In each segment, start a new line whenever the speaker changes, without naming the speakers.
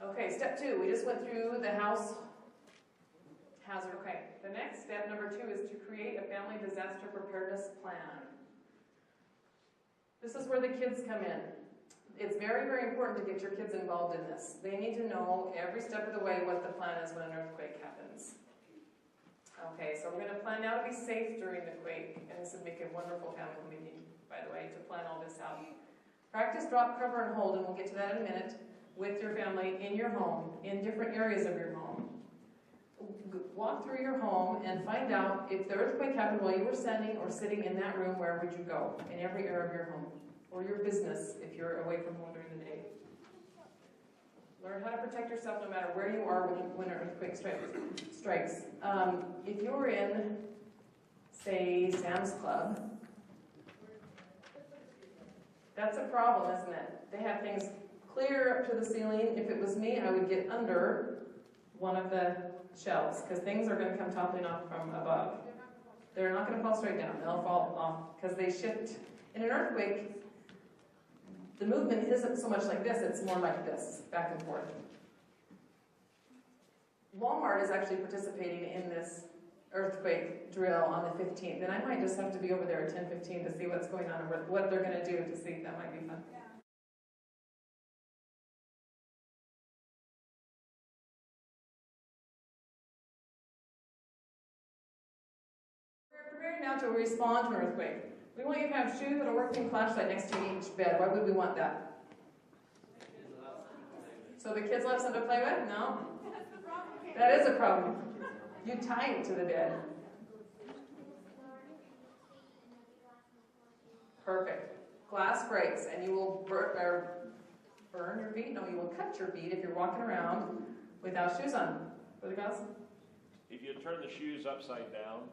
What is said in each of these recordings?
Okay, step 2, we just went through the house hazard. Okay, the next step, number 2, is to create a family disaster preparedness plan. This is where the kids come in. It's very, very important to get your kids involved in this. They need to know every step of the way what the plan is when an earthquake happens. Okay, so we're going to plan now to be safe during the quake, and this would make a wonderful family meeting, by the way, to plan all this out. Practice drop, cover, and hold, and we'll get to that in a minute, with your family in your home, in different areas of your home. Walk through your home and find out if the earthquake happened while you were standing or sitting in that room, where would you go? In every area of your home, or your business if you're away from home during the day. Learn how to protect yourself no matter where you are when an earthquake strikes. If you were in, say, Sam's Club, that's a problem, isn't it? They have things clear up to the ceiling. If it was me, I would get under one of the shelves, because things are going to come toppling off from above. They're not going to fall straight down. They'll fall off because they shift. In an earthquake, the movement isn't so much like this, it's more like this, back and forth. Walmart is actually participating in this earthquake drill on the 15th, and I might just have to be over there at 10:15 to see what's going on and what they're going to do to see. That might be fun. Yeah. We're preparing now to respond to an earthquake. We want you to have shoes and a working flashlight next to each bed. Why would we want that? So the kids will have something to play with? No? That is a problem. You tie it to the bed. Perfect. Glass breaks, and you will burn your feet? No, you will cut your feet if you're walking around without shoes on. For the glass?
If you turn the shoes upside down,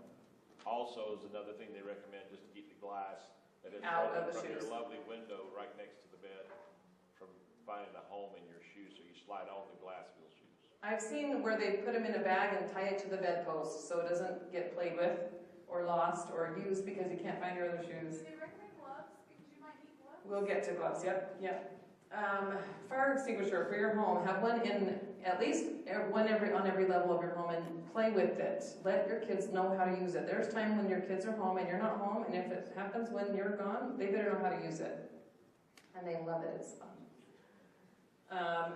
also is another thing they recommend, just to keep the glass that is
out of the
from
shoes.
Your lovely window right next to the bed from finding a home in your shoes, so you slide on the glass wheel shoes.
I've seen where they put them in a bag and tie it to the bedpost so it doesn't get played with or lost or used because you can't find your other shoes.
Do they recommend gloves? Because you might need gloves.
We'll get to gloves, yep. Fire extinguisher for your home. Have one in at least one on every level of your home and play with it. Let your kids know how to use it. There's time when your kids are home and you're not home, and if it happens when you're gone, they better know how to use it. And they love it, it's fun.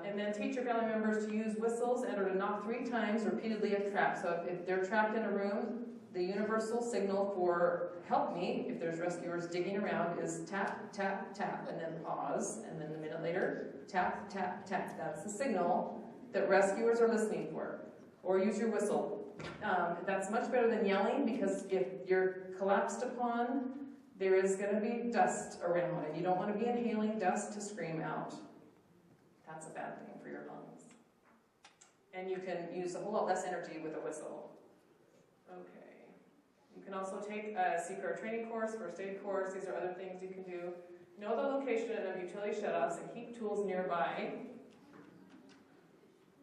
And then teach your family members to use whistles and or to knock 3 times repeatedly if trapped. So if they're trapped in a room, the universal signal for help me, if there's rescuers digging around, is tap, tap, tap, and then pause, and then a minute later, tap, tap, tap. That's the signal that rescuers are listening for. Or use your whistle. That's much better than yelling, because if you're collapsed upon, there is going to be dust around, and you don't want to be inhaling dust to scream out. That's a bad thing for your lungs. And you can use a whole lot less energy with a whistle. Okay. You can also take a CPR training course, first aid course. These are other things you can do. Know the location of utility shutoffs and keep tools nearby.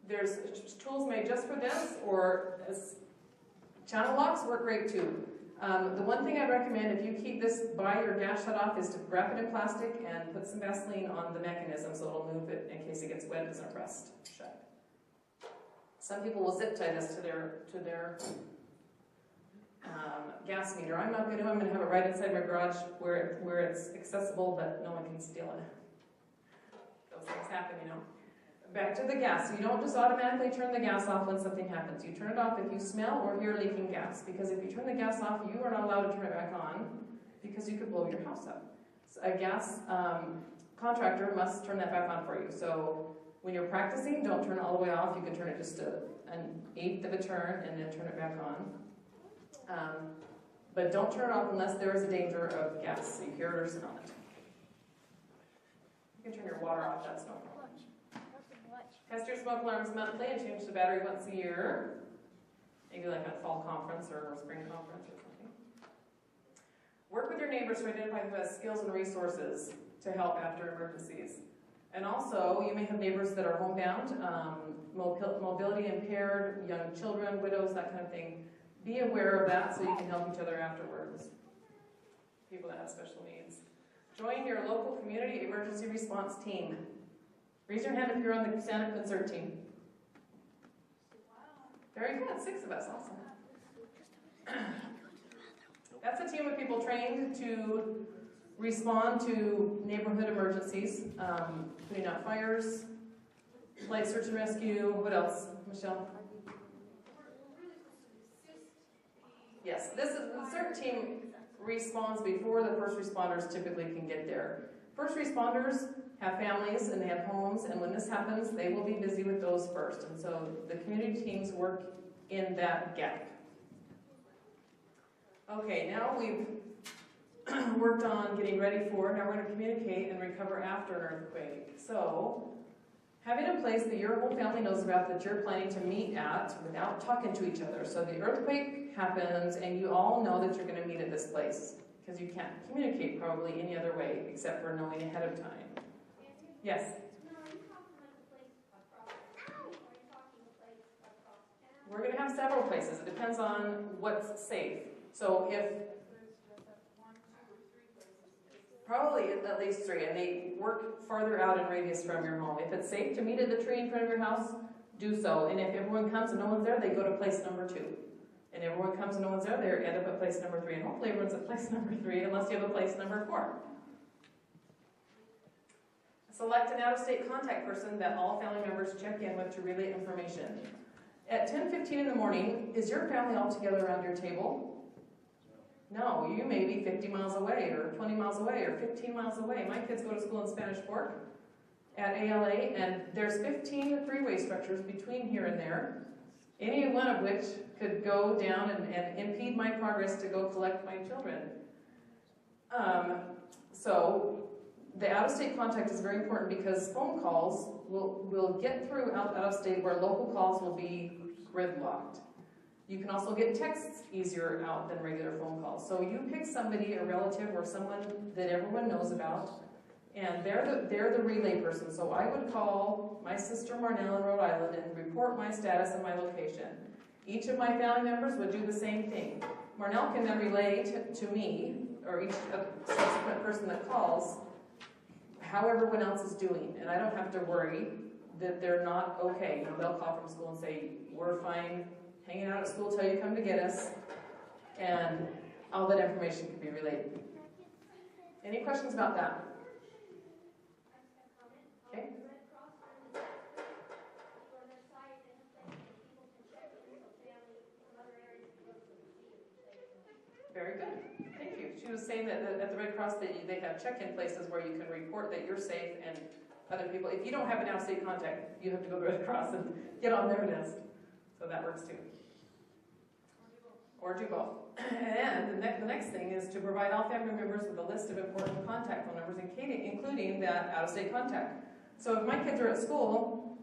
There's tools made just for this, or channel locks work great too. The one thing I'd recommend if you keep this by your gas shutoff is to wrap it in plastic and put some Vaseline on the mechanism so it'll move it in case it gets wet, it doesn't rust shut. Some people will zip tie this to their gas meter. I'm not going to. I'm going to have it right inside my garage where it's accessible, but no one can steal it. Those things happen, you know. Back to the gas. You don't just automatically turn the gas off when something happens. You turn it off if you smell or hear leaking gas. Because if you turn the gas off, you are not allowed to turn it back on because you could blow your house up. So a gas contractor must turn that back on for you. So when you're practicing, don't turn it all the way off. You can turn it just an eighth of a turn and then turn it back on. But don't turn it off unless there is a danger of gas. So you hear it or smell it. You can turn your water off. That's no problem. Test your smoke alarms monthly and change the battery once a year. Maybe like a fall conference or a spring conference or something. Work with your neighbors to identify who has skills and resources to help after emergencies. And also, you may have neighbors that are homebound, mobility impaired, young children, widows, that kind of thing. Be aware of that so you can help each other afterwards. People that have special needs. Join your local community emergency response team. Raise your hand if you're on the Santa Concert team. Very good, 6 of us, awesome. That's a team of people trained to respond to neighborhood emergencies, putting out fires, light search and rescue, what else, Michelle? Yes, the CERT team responds before the first responders typically can get there. First responders have families and they have homes, and when this happens, they will be busy with those first. And so the community teams work in that gap. Okay, now we've worked on getting ready for, now we're going to communicate and recover after an earthquake. So, having a place that your whole family knows about that you're planning to meet at without talking to each other. So the earthquake happens and you all know that you're going to meet at this place because you can't communicate probably any other way except for knowing ahead of time. Yes? We're going to have several places. It depends on what's safe. So if probably at least 3, and they work farther out in radius from your home. If it's safe to meet at the tree in front of your house, do so. And if everyone comes and no one's there, they go to place number 2. And everyone comes and no one's there, they end up at place number 3. And hopefully everyone's at place number 3, unless you have a place number 4. Select an out-of-state contact person that all family members check in with to relay information. At 10:15 in the morning, is your family all together around your table? No, you may be 50 miles away, or 20 miles away, or 15 miles away. My kids go to school in Spanish Fork at ALA, and there's 15 freeway structures between here and there, any one of which could go down and impede my progress to go collect my children. So the out-of-state contact is very important because phone calls will get through out of state where local calls will be gridlocked. You can also get texts easier out than regular phone calls. So you pick somebody, a relative or someone that everyone knows about, and they're the relay person. So I would call my sister Marnell in Rhode Island and report my status and my location. Each of my family members would do the same thing. Marnell can then relay to me, or each subsequent person that calls, how everyone else is doing. And I don't have to worry that they're not okay. They'll call from school and say, we're fine, hanging out at school till you come to get us, and all that information can be relayed. Any questions about that? Okay. Very good. Thank you. She was saying that at the Red Cross they have check-in places where you can report that you're safe and other people. If you don't have an out-of-state contact, you have to go to the Red Cross and get on their list. So that works too. Or do both. And the next thing is to provide all family members with a list of important contact phone numbers, including that out-of-state contact. So if my kids are at school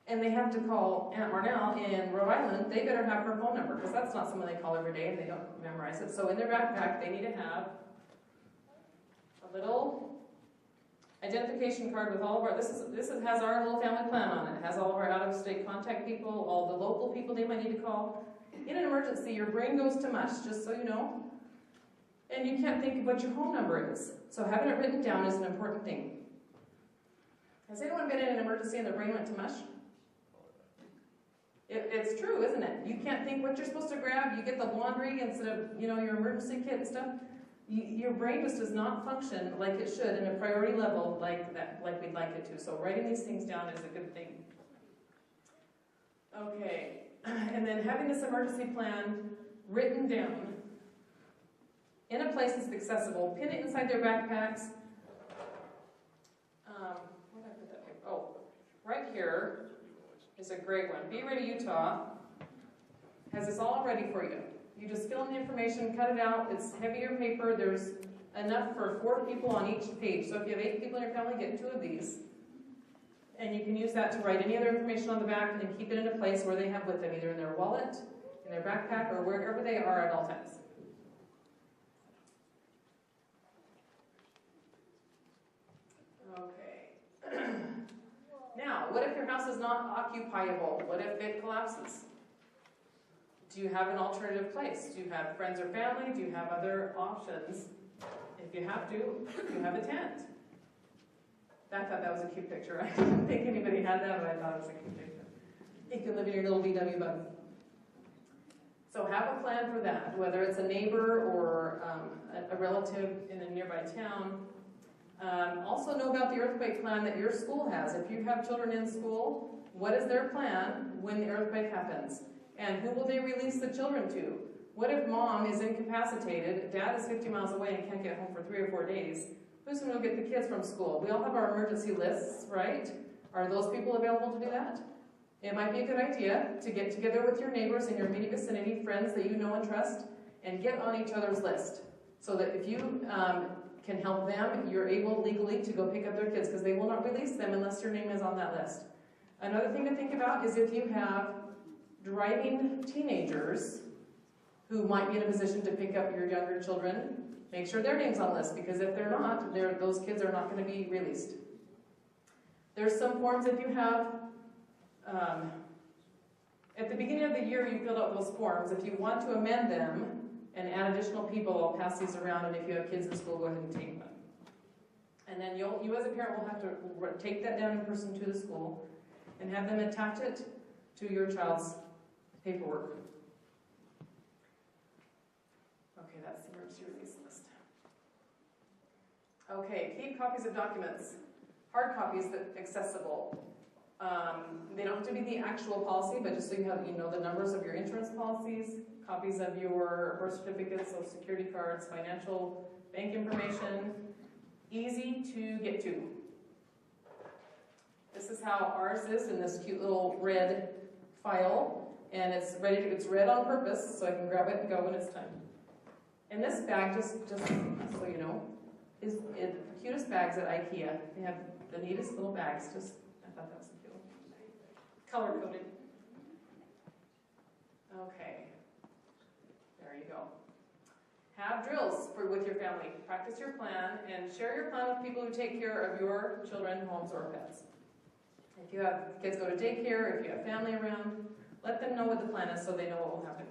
and they have to call Aunt Marnell in Rhode Island, they better have her phone number because that's not someone they call every day and they don't memorize it. So in their backpack, they need to have a little identification card with all of our, this has our little family plan on it. It has all of our out-of-state contact people, all the local people they might need to call. In an emergency, your brain goes to mush, just so you know, and you can't think of what your home number is. So having it written down is an important thing. Has anyone been in an emergency and their brain went to mush? It's true, isn't it? You can't think what you're supposed to grab. You get the laundry instead of, your emergency kit and stuff. Your brain just does not function like it should in a priority level like we'd like it to. So writing these things down is a good thing. Okay. And then having this emergency plan written down in a place that's accessible, pin it inside their backpacks. Where did I put that paper? Oh, right here is a great one. Be Ready Utah has this all ready for you. You just fill in the information, cut it out. It's heavier paper. There's enough for 4 people on each page. So if you have 8 people in your family, get 2 of these. And you can use that to write any other information on the back and keep it in a place where they have with them, either in their wallet, in their backpack, or wherever they are at all times. Okay. Now, what if your house is not occupiable? What if it collapses? Do you have an alternative place? Do you have friends or family? Do you have other options? If you have to, you have a tent. I thought that was a cute picture. I didn't think anybody had that, but I thought it was a cute picture. You can live in your little VW bug. So have a plan for that, whether it's a neighbor or a relative in a nearby town. Also know about the earthquake plan that your school has. If you have children in school, what is their plan when the earthquake happens? And who will they release the children to? What if mom is incapacitated, dad is 50 miles away and can't get home for 3 or 4 days? Who's going to go get the kids from school? We all have our emergency lists, right? Are those people available to do that? It might be a good idea to get together with your neighbors in your immediate vicinity, friends that you know and trust, and get on each other's list. So that if you can help them, you're able legally to go pick up their kids, because they will not release them unless your name is on that list. Another thing to think about is if you have driving teenagers who might be in a position to pick up your younger children, make sure their name's on the list, because if they're not, those kids are not going to be released. There's some forms if you have, at the beginning of the year you filled out those forms. If you want to amend them and add additional people, I'll pass these around, and if you have kids in school, go ahead and take them. And then you as a parent will have to take that down in person to the school and have them attach it to your child's paperwork. Okay, that's the emergency release list. Okay, keep copies of documents, hard copies that accessible. They don't have to be the actual policy, but just so you know the numbers of your insurance policies, copies of your birth certificates, social security cards, financial bank information, easy to get to. This is how ours is in this cute little red file, and it's red on purpose, so I can grab it and go when it's time. And this bag, just so you know, is the cutest bags at IKEA. They have the neatest little bags. I thought that was so cute. Color coded. Okay. There you go. Have drills with your family. Practice your plan and share your plan with people who take care of your children, homes, or pets. If you have kids go to daycare, if you have family around, let them know what the plan is so they know what will happen.